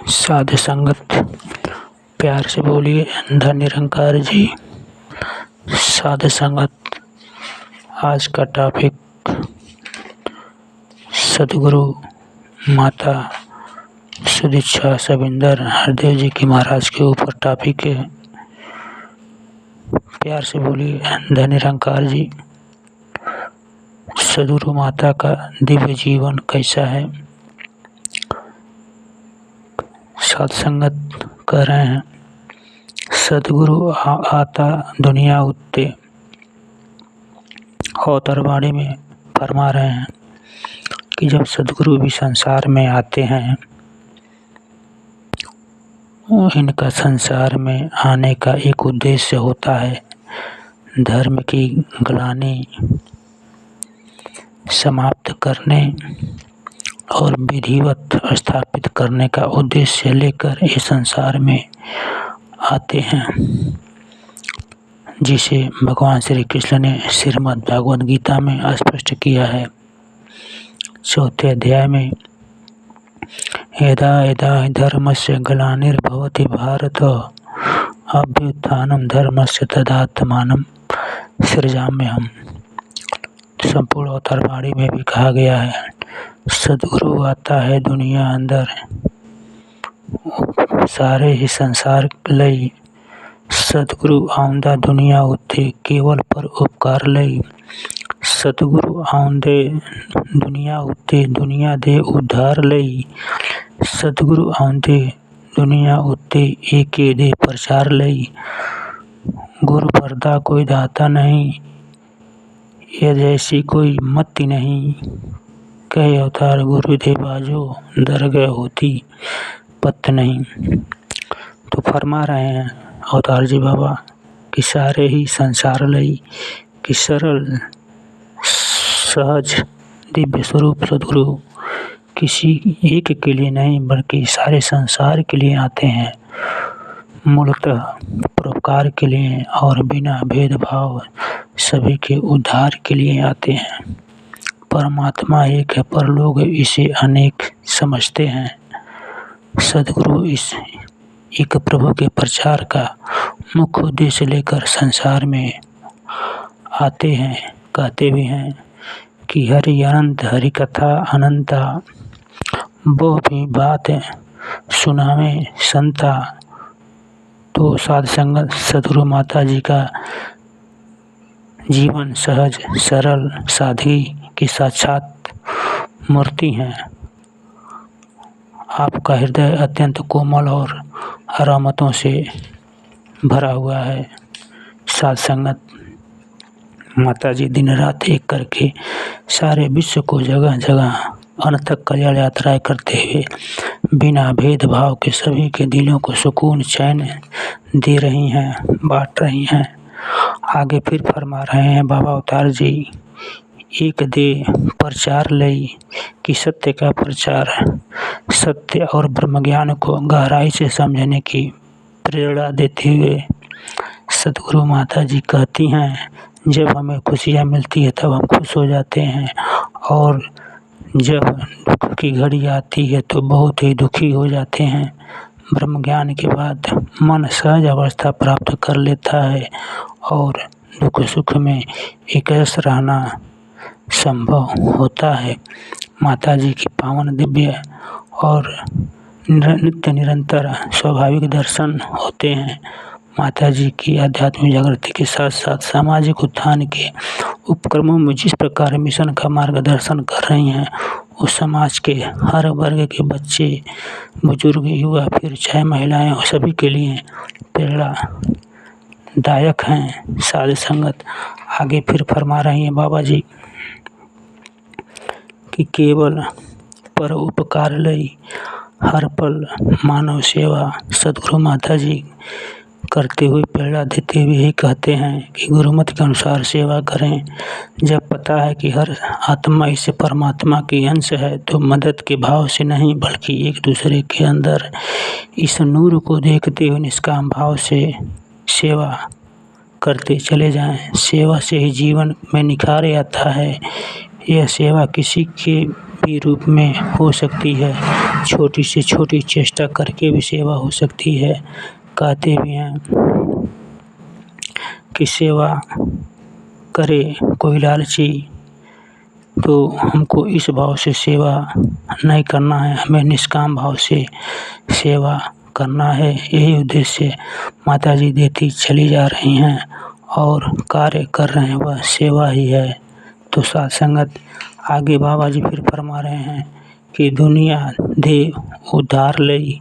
साध संगत प्यार से बोलिए धन निरंकार जी। साध संगत आज का टॉपिक सदगुरु माता सुदीक्षा सविंदर हरदेव जी की महाराज के ऊपर टॉपिक है। प्यार से बोलिए धन निरंकार जी। सदगुरु माता का दिव्य जीवन कैसा है। साध संगत कह रहे हैं सदगुरु आता दुनिया उत्ते। अवतारवाणी में फरमा रहे हैं कि जब सदगुरु भी संसार में आते हैं, इनका संसार में आने का एक उद्देश्य होता है धर्म की ग्लानि समाप्त करने और विधिवत स्थापित करने का उद्देश्य लेकर इस संसार में आते हैं, जिसे भगवान श्री कृष्ण ने श्रीमद् भागवत गीता में स्पष्ट किया है। चौथे अध्याय में यदा यदा धर्मस्य ग्लानिर्भवति भारत अभ्युत्थानं धर्मस्य तदात्मानं सृजाम्यहम्। संपूर्ण अवतारवाणी में भी कहा गया है सदगुरु आता है दुनिया अंदर सारे ही संसार लई। सतगुरु आउंदा दुनिया उत्ते केवल पर उपकार लई। सतगुरु आउंदे दुनिया उत्ते दुनिया दे उद्धार लई। सतगुरु आउंदे दुनिया उत्ते एके दे प्रचार लई। गुरु परदा कोई दाता नहीं, ये जैसी कोई मति नहीं। कहे अवतार गुरुदेव बाजो दरगह होती पत नहीं। तो फरमा रहे हैं अवतार जी बाबा कि सारे ही संसार लई कि सरल सहज दिव्य स्वरूप सदगुरु किसी एक के लिए नहीं बल्कि सारे संसार के लिए आते हैं। मूलतः परोपकार के लिए और बिना भेदभाव सभी के उद्धार के लिए आते हैं। परमात्मा एक है पर लोग इसे अनेक समझते हैं। सदगुरु इस एक प्रभु के प्रचार का मुख्य उद्देश्य लेकर संसार में आते हैं। कहते भी हैं कि हरि अनंत हरि कथा अनंता, वो भी बात सुनावे संता। तो साध संगत सदगुरु माता जी का जीवन सहज सरल सादगी की साक्षात मूर्ति हैं। आपका हृदय अत्यंत कोमल और रहमतों से भरा हुआ है। साध संगत माता जी दिन रात एक करके सारे विश्व को जगह जगह अनंत कल्याण यात्राएं करते हुए बिना भेदभाव के सभी के दिलों को सुकून चैन दे रही हैं, बांट रही हैं। आगे फिर फरमा रहे हैं बाबा अवतार जी एक दे प्रचार लई कि सत्य का प्रचार, सत्य और ब्रह्म ज्ञान को गहराई से समझने की प्रेरणा देते हुए सदगुरु माता जी कहती हैं जब हमें खुशियाँ मिलती है तब हम खुश हो जाते हैं और जब दुख की घड़ी आती है तो बहुत ही दुखी हो जाते हैं। ब्रह्म ज्ञान के बाद मन सहज अवस्था प्राप्त कर लेता है और दुख सुख में एकरस रहना संभव होता है। माता जी की पावन दिव्य और नित्य निरंतर स्वाभाविक दर्शन होते हैं। माता जी की आध्यात्मिक जागृति के साथ साथ सामाजिक उत्थान के उपक्रमों में जिस प्रकार मिशन का मार्गदर्शन कर रही हैं उस समाज के हर वर्ग के बच्चे बुजुर्ग युवा फिर चाहे महिलाएं हो सभी के लिए प्रेरणादायक हैं। साध संगत आगे फिर फरमा रही हैं बाबा जी कि केवल पर उपकार लई हर पल मानव सेवा। सदगुरु माता जी करते हुए प्रेरणा देते हुए ही कहते हैं कि गुरुमत के अनुसार सेवा करें। जब पता है कि हर आत्मा इस परमात्मा की अंश है तो मदद के भाव से नहीं बल्कि एक दूसरे के अंदर इस नूर को देखते हुए निष्काम भाव से सेवा करते चले जाएं। सेवा से ही जीवन में निखार आता है। यह सेवा किसी के भी रूप में हो सकती है, छोटी से छोटी चेष्टा करके भी सेवा हो सकती है। कहते भी हैं कि सेवा करे कोई लालची, तो हमको इस भाव से सेवा नहीं करना है, हमें निष्काम भाव से सेवा करना है। यही उद्देश्य माता जी देती चली जा रही हैं और कार्य कर रहे हैं, वह सेवा ही है। तो साध संगत आगे बाबा जी फिर फरमा रहे हैं कि दुनिया दे उद्धार लई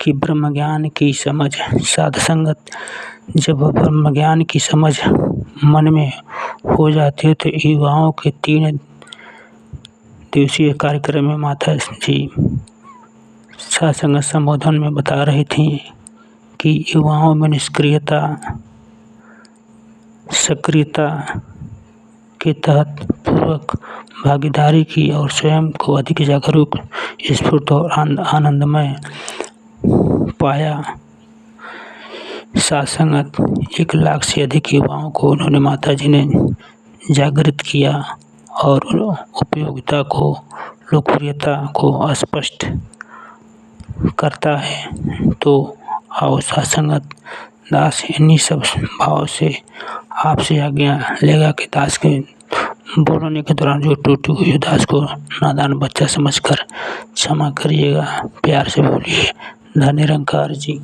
कि ब्रह्म ज्ञान की समझ। साध संगत जब ब्रह्म ज्ञान की समझ मन में हो जाती है तो युवाओं के 3 दिवसीय कार्यक्रम में माता जी साध संगत संबोधन में बता रही थी कि युवाओं में निष्क्रियता, सक्रियता के तहत पूर्वक भागीदारी की और स्वयं को अधिक जागरूक, स्फूर्त और आनंदमय पाया। साध संगत 1 लाख से अधिक युवाओं को उन्होंने माता जी ने जागृत किया और उपयोगिता को, लोकप्रियता को स्पष्ट करता है। तो आओ साध संगत दास इन्हीं सब भाव से आपसे आज्ञा लेगा कि दास के बोलने के दौरान जो टूटी हुई दास को नादान बच्चा समझकर क्षमा करिएगा, प्यार से बोलिए। धन्य निरंकार जी।